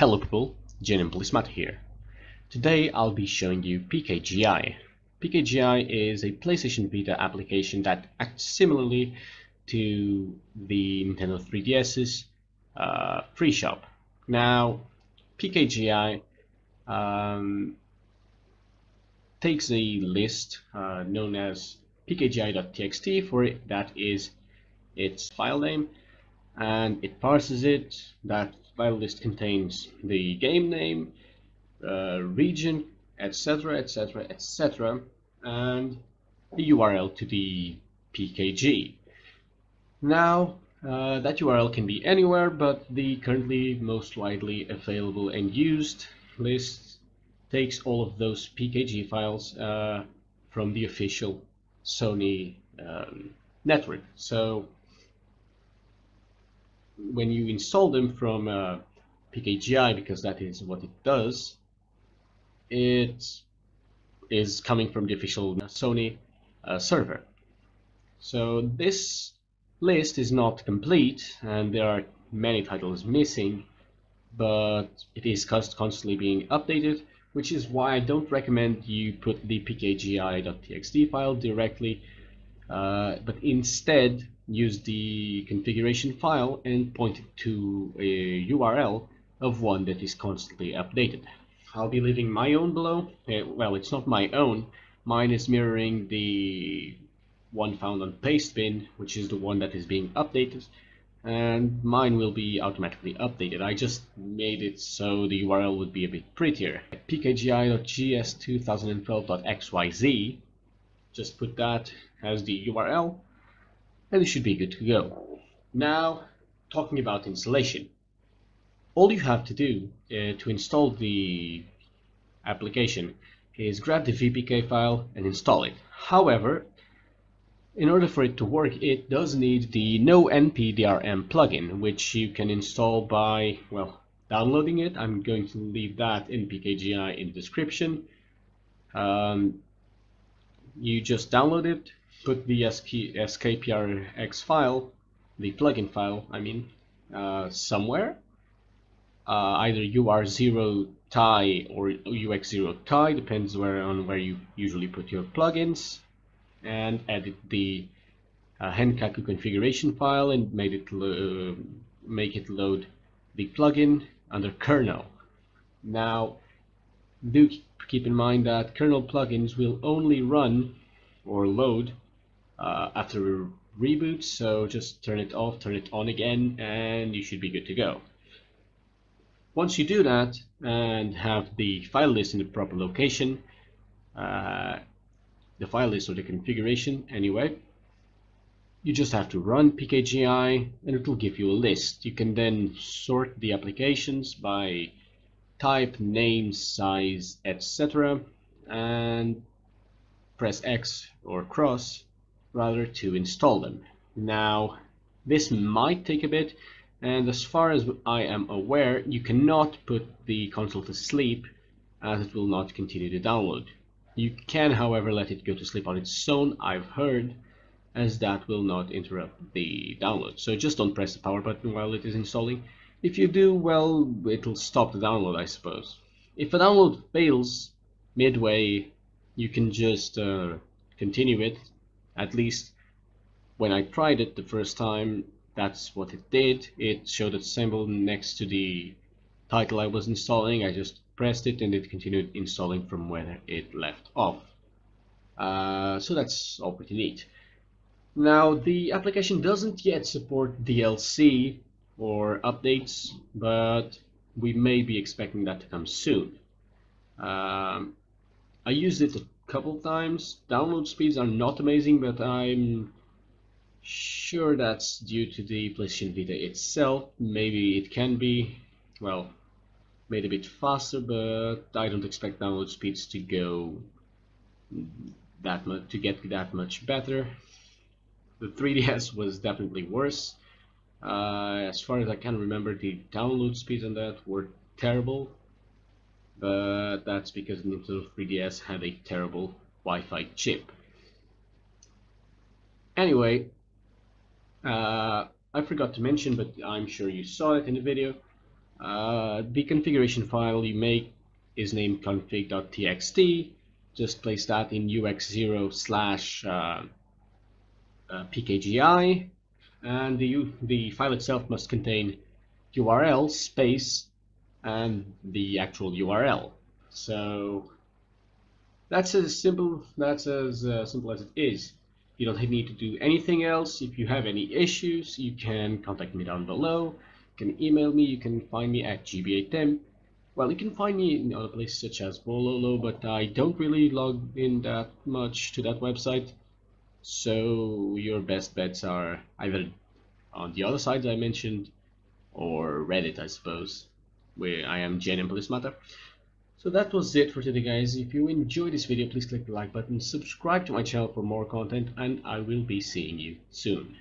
Hello people, Gnmpolicemata here. Today I'll be showing you PKGi. PKGi is a PlayStation Vita application that acts similarly to the Nintendo 3DS's freeShop. Now, PKGi takes a list known as PKGi.txt, for it, that is its file name, and it parses it. That file list contains the game name, region, etc, etc, etc, and the URL to the PKG. Now, that URL can be anywhere, but the currently most widely available and used list takes all of those PKG files from the official Sony network. So when you install them from PKGi, because that is what it does, it is coming from the official Sony server. So this list is not complete and there are many titles missing, but it is constantly being updated, which is why I don't recommend you put the pkgi.txt file directly, but instead use the configuration file and point it to a URL of one that is constantly updated. I'll be leaving my own below. Well, it's not my own. Mine is mirroring the one found on Pastebin, which is the one that is being updated, and mine will be automatically updated. I just made it so the URL would be a bit prettier. pkgi.gs2012.xyz, just put that as the URL and it should be good to go. Now, talking about installation. All you have to do to install the application is grab the VPK file and install it. However, in order for it to work, it does need the NoNPDRM plugin, which you can install by, well, downloading it. I'm going to leave that in PKGi in the description. You just download it, put the skprx file, the plugin file, I mean, somewhere. Either UR0 or UX0 depends on where you usually put your plugins, and edit the HENkaku configuration file and make it load the plugin under kernel. Now, do keep in mind that kernel plugins will only run or load after a reboot, so just turn it off, turn it on again, and you should be good to go. Once you do that and have the file list in the proper location, the file list or the configuration anyway, you just have to run PKGi and it will give you a list. You can then sort the applications by type, name, size, etc. and press X or cross rather to install them. Now, this might take a bit, and as far as I am aware, you cannot put the console to sleep as it will not continue to download. You can, however, let it go to sleep on its own, I've heard, as that will not interrupt the download. So just don't press the power button while it is installing. If you do, well, it'll stop the download, I suppose. If a download fails midway, you can just continue it. At least when I tried it the first time, that's what it did. It showed a symbol next to the title I was installing. I just pressed it and it continued installing from where it left off. So that's all pretty neat. Now, the application doesn't yet support DLC or updates, but we may be expecting that to come soon. I used it a couple times. Download speeds are not amazing, but I'm sure that's due to the PlayStation Vita itself. Maybe it can be, well, made a bit faster, but I don't expect download speeds to go that much, to get that much better. The 3DS was definitely worse. As far as I can remember, the download speeds on that were terrible, but that's because the Nintendo 3DS had a terrible Wi-Fi chip. Anyway, I forgot to mention, but I'm sure you saw it in the video, The configuration file you make is named config.txt. Just place that in ux0 slash PKGi, and the file itself must contain URL space and the actual URL. So that's as simple as it is. You don't need to do anything else. If you have any issues, you can contact me down below. You can email me. You can find me at gba10. Well, you can find me in other places such as Bololo, but I don't really log in that much to that website. So your best bets are either on the other sites I mentioned or Reddit, I suppose, where I am Gnmpolicemata. So that was it for today, guys. If you enjoyed this video, please click the like button, subscribe to my channel for more content, and I will be seeing you soon.